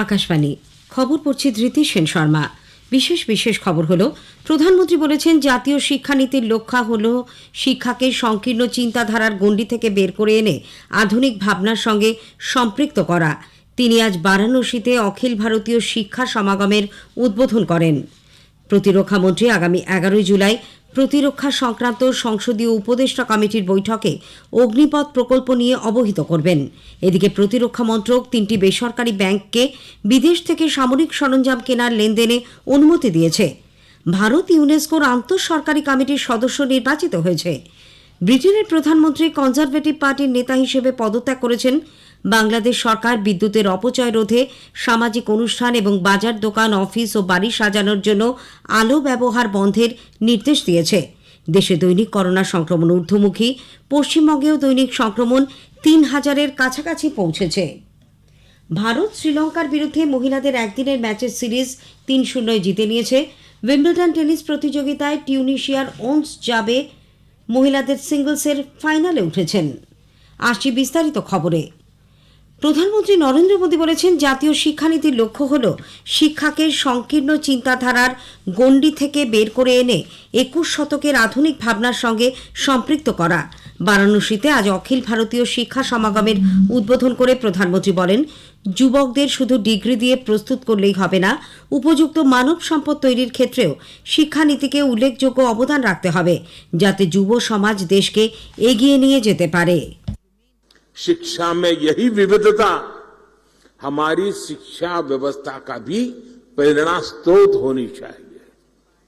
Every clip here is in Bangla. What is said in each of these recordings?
আকাশবাণী খবর পড়ছি ধৃতি সেন শর্মা। বিশেষ খবর হলো, প্রধানমন্ত্রী বলেছেন জাতীয় শিক্ষানীতির লক্ষ্য হল শিক্ষাকে সংকীর্ণ চিন্তাধারার গণ্ডি থেকে বের করে এনে আধুনিক ভাবনার সঙ্গে সম্পৃক্ত করা। তিনি আজ বারাণসীতে অখিল ভারতীয় শিক্ষা সমাগমের উদ্বোধন করেন। প্রতিরক্ষামন্ত্রী আগামী 11 জুলাই প্রতিরক্ষা সংক্রান্ত সংসদীয় উপদেষ্টা কমিটির বৈঠকে অগ্নিপথ প্রকল্প নিয়ে অবহিত করবেন। এদিকে প্রতিরক্ষা মন্ত্রক 3টি বেসরকারি ব্যাংককে বিদেশ থেকে সামরিক সরঞ্জাম কেনার লেনদেনে অনুমতি দিয়েছে। ভারত ইউনেস্কোর আন্তঃসরকারি কমিটির সদস্য নির্বাচিত হয়েছে। ব্রিটেনের প্রধানমন্ত্রী কনজারভেটিভ পার্টির নেতা হিসেবে পদত্যাগ করেছেন। বাংলাদেশ সরকার বিদ্যুতের অপচয় রোধে সামাজিক অনুষ্ঠান এবং বাজার, দোকান, অফিস ও বাড়ি সাজানোর জন্য আলো ব্যবহার বন্ধের নির্দেশ দিয়েছে। দেশে দৈনিক করোনা সংক্রমণ ঊর্ধ্বমুখী। পশ্চিমবঙ্গেও দৈনিক সংক্রমণ 3000-এর কাছাকাছি পৌঁছেছে। ভারত শ্রীলঙ্কার বিরুদ্ধে মহিলাদের একদিনের ম্যাচের সিরিজ 3-0 জিতে নিয়েছে। উইম্বলডন টেনিস প্রতিযোগিতায় টিউনিশিয়ার ওন্স জাবে মহিলাদের সিঙ্গলসের ফাইনালে উঠেছেন। আসছি বিস্তারিত খবরে। প্রধানমন্ত্রী নরেন্দ্র মোদী বলেছেন, জাতীয় শিক্ষানীতির লক্ষ্য হল শিক্ষাকে সংকীর্ণ চিন্তাধারার গণ্ডি থেকে বের করে এনে 21 শতকের আধুনিক ভাবনার সঙ্গে সম্পৃক্ত করা। বারাণসীতে আজ অখিল ভারতীয় শিক্ষা সমাগমের উদ্বোধন করে প্রধানমন্ত্রী বলেন, যুবকদের শুধু ডিগ্রি দিয়ে প্রস্তুত করলেই হবে না, উপযুক্ত মানব সম্পদ তৈরির ক্ষেত্রেও শিক্ষানীতিকে উল্লেখযোগ্য অবদান রাখতে হবে, যাতে যুব সমাজ দেশকে এগিয়ে নিয়ে যেতে পারে। शिक्षा में यही विविधता हमारी शिक्षा व्यवस्था का भी प्रेरणा स्रोत होनी चाहिए।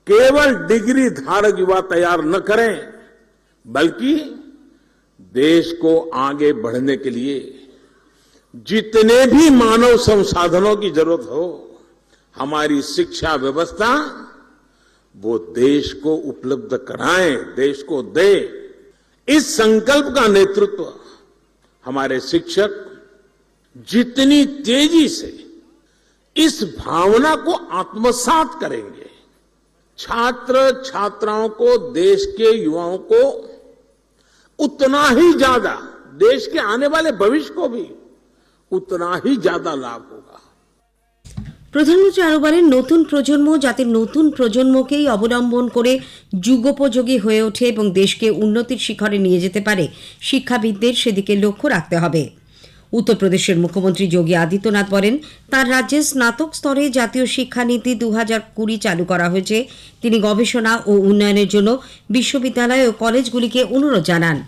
केवल डिग्री धारक युवा तैयार न करें, बल्कि देश को आगे बढ़ने के लिए जितने भी मानव संसाधनों की जरूरत हो, हमारी शिक्षा व्यवस्था वो देश को उपलब्ध कराए, देश को दे। इस संकल्प का नेतृत्व हमारे शिक्षक जितनी तेजी से इस भावना को आत्मसात करेंगे, छात्र छात्राओं को, देश के युवाओं को उतना ही ज्यादा, देश के आने वाले भविष्य को भी उतना ही ज्यादा लाभ होगा। প্রধানমন্ত্রী আরও বলেন, নতুন প্রজন্ম যাতে নতুন প্রজন্মকেই অবলম্বন করে যুগোপযোগী হয়ে ওঠে এবং দেশকে উন্নতির শিখরে নিয়ে যেতে পারে, শিক্ষাবিদদের সেদিকে লক্ষ্য রাখতে হবে। উত্তরপ্রদেশের মুখ্যমন্ত্রী যোগী আদিত্যনাথ বলেন, তার রাজ্যে স্নাতক স্তরে জাতীয় শিক্ষানীতি 2020 চালু করা হয়েছে। তিনি গবেষণা ও উন্নয়নের জন্য বিশ্ববিদ্যালয় ও কলেজগুলিকে অনুরোধ জানান।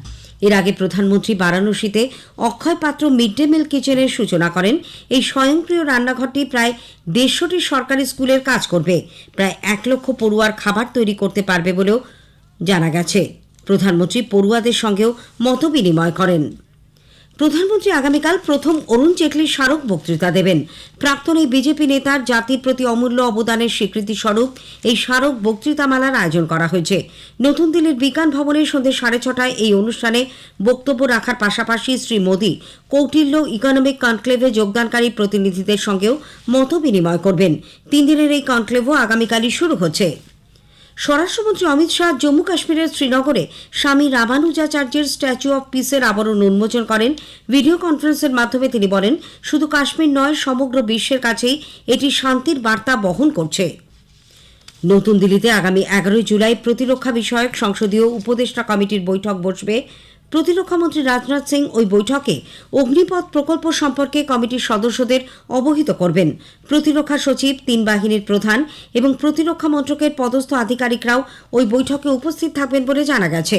এর আগে প্রধানমন্ত্রী বারাণসীতে অক্ষয় পাত্র মিড ডে মিল কিচেনের সূচনা করেন। এই স্বয়ংক্রিয় রান্নাঘরটি প্রায় 150টি সরকারি স্কুলের কাজ করবে। প্রায় 1 লক্ষ পড়ুয়ার খাবার তৈরি করতে পারবে বলেও জানা গেছে। প্রধানমন্ত্রী পড়ুয়াদের সঙ্গেও মতবিনিময় করেন। প্রধানমন্ত্রী আগামীকাল প্রথম অরুণ জেটলির স্মারক বক্তৃতা দেবেন। প্রাক্তন এই বিজেপি নেতার জাতির প্রতি অমূল্য অবদানের স্বীকৃতি স্বরূপ এই স্মারক বক্তৃতামালার আয়োজন করা হয়েছে। নতুন দিল্লির বিজ্ঞান ভবনে সন্ধ্যে 6:30টায় এই অনুষ্ঠানে বক্তব্য রাখার পাশাপাশি শ্রী মোদী কৌটিল্য ইকোনমিক কনক্লেভে যোগদানকারী প্রতিনিধিদের সঙ্গেও মতবিনিময় করবেন। 3 দিনের এই কনক্লেভও আগামীকালই শুরু হচ্ছে। স্বরাষ্ট্রমন্ত্রী অমিত শাহ জম্মু কাশ্মীরের শ্রীনগরে স্বামী রামানুজাচার্যের স্ট্যাচু অব পিসের আবরণ উন্মোচন করেন। ভিডিও কনফারেন্সের মাধ্যমে তিনি বলেন, শুধু কাশ্মীর নয়, সমগ্র বিশ্বের কাছেই এটি শান্তির বার্তা বহন করছে। নতুন দিল্লিতে আগামী 11 জুলাই প্রতিরক্ষা বিষয়ক সংসদীয় উপদেষ্টা কমিটির বৈঠক বসবে। প্রতিরক্ষামন্ত্রী রাজনাথ সিং ওই বৈঠকে অগ্নিপথ প্রকল্প সম্পর্কে কমিটির সদস্যদের অবহিত করবেন। প্রতিরক্ষা সচিব, 3 বাহিনীর প্রধান এবং প্রতিরক্ষা মন্ত্রকের পদস্থ আধিকারিকরাও ওই বৈঠকে উপস্থিত থাকবেন বলে জানা গেছে।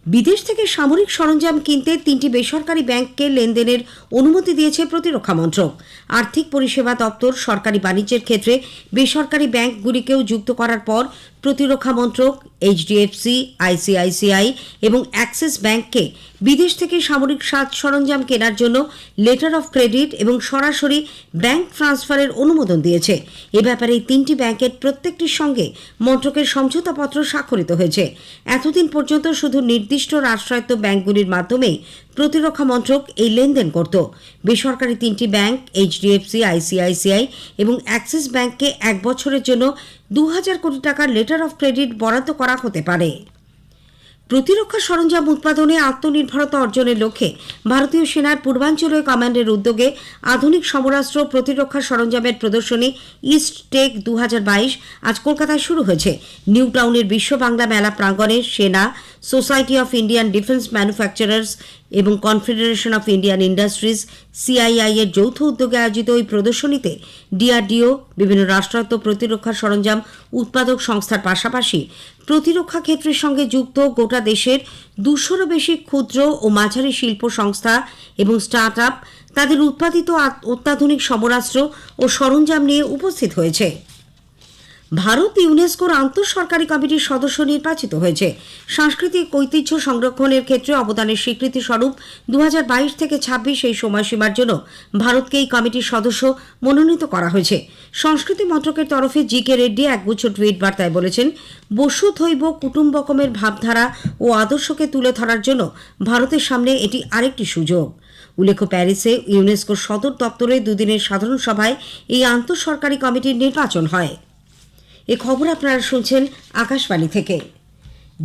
বিদেশ থেকে সামরিক সরঞ্জাম কিনতে 3টি বেসরকারি ব্যাংককে লেনদেনের অনুমতি দিয়েছে প্রতিরক্ষা মন্ত্রক। আর্থিক পরিষেবা দপ্তর সরকারি বাণিজ্যের ক্ষেত্রে বেসরকারি ব্যাংকগুলিকেও যুক্ত করার পর প্রতিরক্ষা মন্ত্রক HDFC, ICICI এবং অ্যাক্সিস ব্যাংককে বিদেশ থেকে সামরিক সাজ সরঞ্জাম কেনার জন্য লেটার অফ ক্রেডিট এবং সরাসরি ব্যাংক ট্রান্সফারের অনুমোদন দিয়েছে। এ ব্যাপারে এই 3টি ব্যাংকের প্রত্যেকটির সঙ্গে মন্ত্রকের সমঝোতাপত্র স্বাক্ষরিত হয়েছে। এতদিন পর্যন্ত শুধু নির্দিষ্ট রাষ্ট্রায়ত্ত ব্যাংকগুলির মাধ্যমেই প্রতিরক্ষা মন্ত্রক এই লেনদেন করত। বেসরকারি 3টি ব্যাংক HDFC, ICICI এবং অ্যাক্সিস ব্যাংককে 1 বছরের জন্য 2000 কোটি টাকার লেটার অফ ক্রেডিট বরাদ্দ করা হতে পারে। প্রতিরক্ষা সরঞ্জাম উৎপাদনে আত্মনির্ভরতা অর্জনের লক্ষ্যে ভারতীয় সেনার পূর্বাঞ্চলীয় কমান্ডের উদ্যোগে আধুনিক সমরাস্ত্র প্রতিরক্ষা সরঞ্জামের প্রদর্শনী ইস্ট টেক 2022 আজ কলকাতায় শুরু হয়েছে। নিউ টাউনের বিশ্ব বাংলা মেলা প্রাঙ্গণে সেনা, society of Indian defence manufacturers এবং confederation of Indian industries CII এর যৌথ উদ্যোগে আয়োজিত ওই প্রদর্শনীতে ডিআরডিও, বিভিন্ন রাষ্ট্রায়ত্ত প্রতিরক্ষা সরঞ্জাম উৎপাদক সংস্থার পাশাপাশি প্রতিরক্ষা ক্ষেত্রের সঙ্গে যুক্ত গোটা দেশের 200-রও বেশি ক্ষুদ্র ও মাঝারি শিল্প সংস্থা এবং স্টার্ট আপ তাদের উৎপাদিত অত্যাধুনিক সমরাস্ত্র ও সরঞ্জাম নিয়ে উপস্থিত হয়েছে। ভারত ইউনেস্কোর আন্তঃসরকারি কমিটির সদস্য নির্বাচিত হয়েছে। সাংস্কৃতিক ঐতিহ্য সংরক্ষণের ক্ষেত্রে অবদানের স্বীকৃতি স্বরূপ 2022 থেকে 26 এই সময়সীমার জন্য ভারতকে এই কমিটির সদস্য মনোনীত করা হয়েছে। সংস্কৃতি মন্ত্রকের তরফে জি.কে. রেড্ডি একগুচ্ছ টুইট বার্তায় বলেছেন, বসুধৈব কুটুম্বকমের ভাবধারা ও আদর্শকে তুলে ধরার জন্য ভারতের সামনে এটি আরেকটি সুযোগ। উল্লেখ্য, প্যারিসে ইউনেস্কোর সদর দপ্তরে দুদিনের সাধারণ সভায় এই আন্তঃসরকারি কমিটির নির্বাচন হয়। এ খবর আপনারা শুনছেন আকাশবাণী থেকে।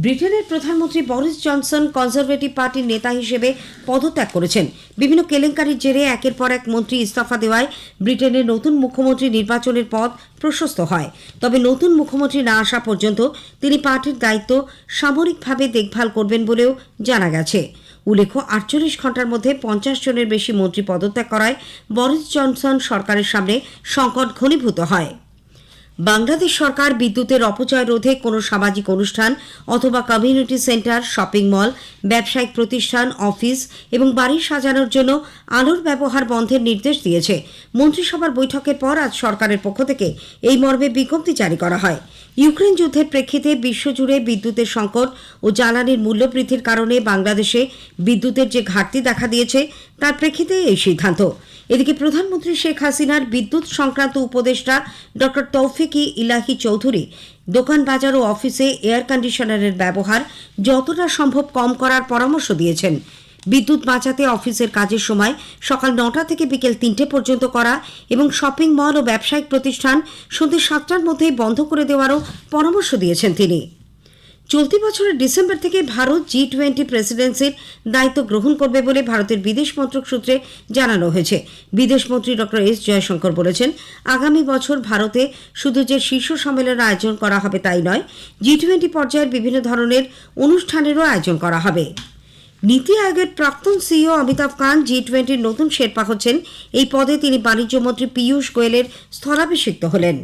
ব্রিটেনের প্রধানমন্ত্রী বরিস জনসন কনজারভেটিভ পার্টির নেতা হিসেবে পদত্যাগ করেছেন। বিভিন্ন কেলেঙ্কারির জেরে একের পর এক মন্ত্রী ইস্তফা দেওয়ায় ব্রিটেনের নতুন মুখ্যমন্ত্রী নির্বাচনের পথ প্রশস্ত হয়। তবে নতুন মুখ্যমন্ত্রী না আসা পর্যন্ত তিনি পার্টির দায়িত্ব সামরিকভাবে দেখভাল করবেন বলেও জানা গেছে। উল্লেখ্য, 48 ঘণ্টার মধ্যে 50 জনের বেশি মন্ত্রী পদত্যাগ করায় বরিস জনসন সরকারের সামনে সংকট ঘনীভূত হয়। বাংলাদেশ সরকার বিদ্যুতের অপচয় রোধে কোনো সামাজিক অনুষ্ঠান অথবা কমিউনিটি সেন্টার, শপিং মল, ব্যবসায়িক প্রতিষ্ঠান, অফিস এবং বাড়ি সাজানোর জন্য আলোর ব্যবহার বন্ধের নির্দেশ দিয়েছে। মন্ত্রিসভার বৈঠকের পর আজ সরকারের পক্ষ থেকে এই মর্মে বিজ্ঞপ্তি জারি করা হয়। ইউক্রেন যুদ্ধের প্রেক্ষিতে বিশ্বজুড়ে বিদ্যুতের সংকট ও জ্বালানির মূল্যবৃদ্ধির কারণে বাংলাদেশে বিদ্যুতের যে ঘাটতি দেখা দিয়েছে তার প্রেক্ষিতে এই সিদ্ধান্ত। এদিকে প্রধানমন্ত্রী শেখ হাসিনার বিদ্যুৎ সংক্রান্ত উপদেষ্টা ডক্টর তৌফিক-ই ইলাহি চৌধুরী দোকান, বাজার ও অফিসে এয়ার কন্ডিশনারের ব্যবহার যতটা সম্ভব কম করার পরামর্শ দিয়েছেন। বিদ্যুৎ বাঁচাতে অফিসের কাজের সময় সকাল 9টা থেকে বিকেল 3টে পর্যন্ত করা এবং শপিং মল ও ব্যবসায়িক প্রতিষ্ঠান সন্ধ্যে 7টার মধ্যেই বন্ধ করে দেওয়ারও পরামর্শ দিয়েছেন তিনি। চলতি বছরের ডিসেম্বর থেকে ভারত G20 প্রেসিডেন্সির দায়িত্ব গ্রহণ করবে বলে ভারতের বিদেশ মন্ত্রক সূত্রে জানানো হয়েছে। বিদেশমন্ত্রী ডক্টর এস জয়শঙ্কর বলেছেন, আগামী বছর ভারতে শুধু যে শীর্ষ সম্মেলনের আয়োজন করা হবে তাই নয়, G20 পর্যায়ের বিভিন্ন ধরনের অনুষ্ঠানেরও আয়োজন করা হবে। নীতি আয়োগের প্রাক্তন সিইও অমিতাভ কান্ত G20-র নতুন শেরপা হচ্ছেন। এই পদে তিনি বাণিজ্যমন্ত্রী পীয়ূষ গোয়েলের স্থলাভিষিক্ত হলেন।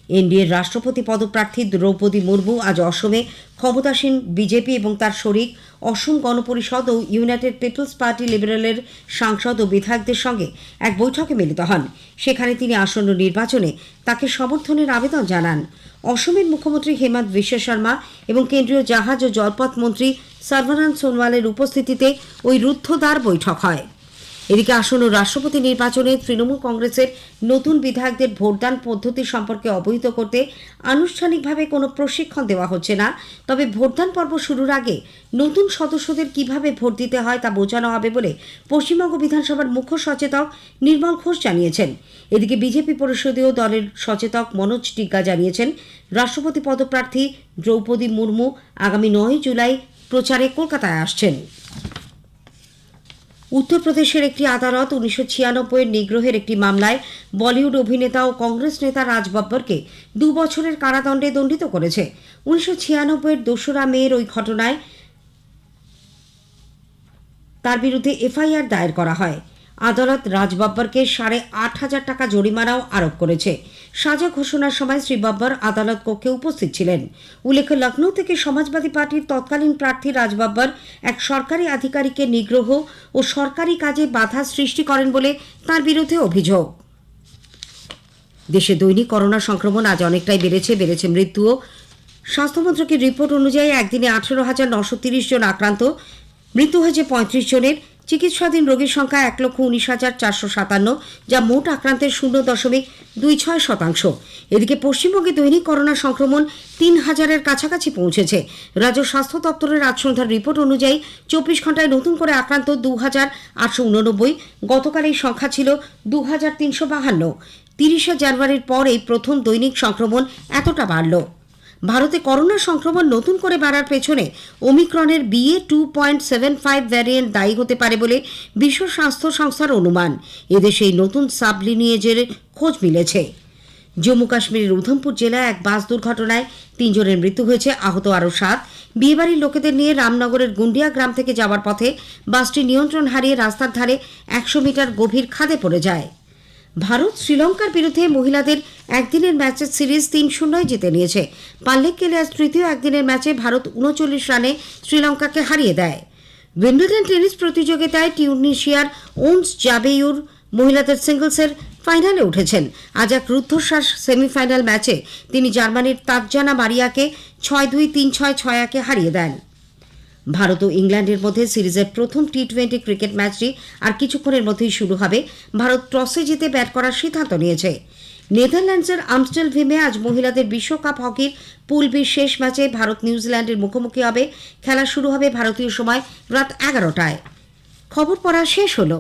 এনডিএর রাষ্ট্রপতি পদপ্রার্থী দ্রৌপদী মুর্মু আজ অসমে ক্ষমতাসীন বিজেপি এবং তার শরিক অসম গণপরিষদ ও ইউনাইটেড পিপলস পার্টি লিবারেলের সাংসদ ও বিধায়কদের সঙ্গে এক বৈঠকে মিলিত হন। সেখানে তিনি আসন্ন নির্বাচনে তাকে সমর্থনের আবেদন জানান। অসমের মুখ্যমন্ত্রী হেমন্ত বিশ্ব শর্মা এবং কেন্দ্রীয় জাহাজ ও জলপথ মন্ত্রী সর্বানন্দ সোনোয়ালের উপস্থিতিতে ওই রুদ্ধদ্বার বৈঠক হয়। এদিকে আসন্ন রাষ্ট্রপতি নির্বাচনে তৃণমূল কংগ্রেসের নতুন বিধায়কদের ভোটদান পদ্ধতি সম্পর্কে অবহিত করতে আনুষ্ঠানিকভাবে কোনো প্রশিক্ষণ দেওয়া হচ্ছে না। তবে ভোটদান পর্ব শুরুর আগে নতুন সদস্যদের কিভাবে ভোট দিতে হয় তা বোঝানো হবে বলে পশ্চিমবঙ্গ বিধানসভার মুখ্য সচেতক নির্মল ঘোষ জানিয়েছেন। এদিকে বিজেপি পরিষদীয় দলের সচেতক মনোজ টিগ্গা জানিয়েছেন, রাষ্ট্রপতি পদপ্রার্থী দ্রৌপদী মুর্মু আগামী 9 জুলাই প্রচারে কলকাতায় আসছেন। উত্তরপ্রদেশের একটি আদালত 1996-এর নিগ্রহের একটি মামলায় বলিউড অভিনেতা ও কংগ্রেস নেতা রাজ বব্বরকে 2 বছরের কারাদণ্ডে দণ্ডিত করেছে। 1996-এর 2রা মের ওই ঘটনায় তার বিরুদ্ধে এফআইআর দায়ের করা হয়। আদালত রাজ বব্বরকে 8,500 টাকা জরিমানাও আরোপ করেছে। সাজা ঘোষণার সময় শ্রী বব্বর আদালত কক্ষে উপস্থিত ছিলেন। উল্লেখ্য, লখনৌ থেকে সমাজবাদী পার্টির তৎকালীন প্রার্থী রাজ বব্বর এক সরকারি আধিকারিকের নিগ্রহ ও সরকারি কাজে বাধা সৃষ্টি করেন বলে তার বিরুদ্ধে অভিযোগ। দেশে দৈনিক করোনা সংক্রমণ আজ অনেকটাই বেড়েছে মৃত্যুও। স্বাস্থ্যমন্ত্রকের রিপোর্ট অনুযায়ী একদিনে 18,930 জন আক্রান্ত, মৃত্যু হয়েছে 35 জনের। চিকিৎসাধীন রোগীর সংখ্যা 1,19,457, যা মোট আক্রান্তের 0.26%। এদিকে পশ্চিমবঙ্গে দৈনিক করোনা সংক্রমণ 3,000-এর কাছাকাছি পৌঁছেছে। রাজ্য স্বাস্থ্য দপ্তরের আজ সন্ধ্যার রিপোর্ট অনুযায়ী 24 ঘন্টায় নতুন করে আক্রান্ত 2,889। গতকাল এই সংখ্যা ছিল 2,352। 30শে জানুয়ারির পর এই প্রথম দৈনিক সংক্রমণ এতটা বাড়ল। ভারতে করোনা সংক্রমণ নতুন করে বাড়ার পেছনে ওমিক্রনের BA.2.75 ভ্যারিয়েন্ট দায়ী হতে পারে বলে বিশ্ব স্বাস্থ্য সংস্থার অনুমান। এদেশে এই নতুন সাব লিনিয়েজের খোঁজ মিলেছে। জম্মু কাশ্মীরের উধমপুর জেলায় এক বাস দুর্ঘটনায় 3 জনের মৃত্যু হয়েছে, আহত আরও 7। বিয়েবাড়ির লোকেদের নিয়ে রামনগরের গুন্ডিয়া গ্রাম থেকে যাওয়ার পথে বাসটি নিয়ন্ত্রণ হারিয়ে রাস্তার ধারে 100 মিটার গভীর খাদে পড়ে যায়। ভারত শ্রীলঙ্কার বিরুদ্ধে মহিলাদের একদিনের ম্যাচের সিরিজ 3-0 জিতে নিয়েছে। পাল্লেক্কেলে আজ তৃতীয় একদিনের ম্যাচে ভারত 39 রানে শ্রীলঙ্কাকে হারিয়ে দেয়। উইম্বলডন টেনিস প্রতিযোগিতায় টিউনিশিয়ার ওন্স জাবেইউর মহিলাদের সিঙ্গলসের ফাইনালে উঠেছেন। আজ এক রুদ্ধশ্বাস সেমিফাইনাল ম্যাচে তিনি জার্মানির তাতজানা মারিয়াকে 6-2, 3-6, 6-1 হারিয়ে দেন। ভারত ও ইংল্যান্ডের মধ্যে সিরিজের প্রথম টি-20 ক্রিকেট ম্যাচটি আর কিছুক্ষণের মধ্যেই শুরু হবে। ভারত টসে জিতে ব্যাট করার সিদ্ধান্ত নিয়েছে। নেদারল্যান্ডসের আমস্টেলভিমে আজ মহিলাদের বিশ্বকাপ হকির পুল বির শেষ ম্যাচে ভারত নিউজিল্যান্ডের মুখোমুখি হবে। খেলা শুরু হবে ভারতীয় সময় রাত 11টায়। খবর পড়া শেষ হলো।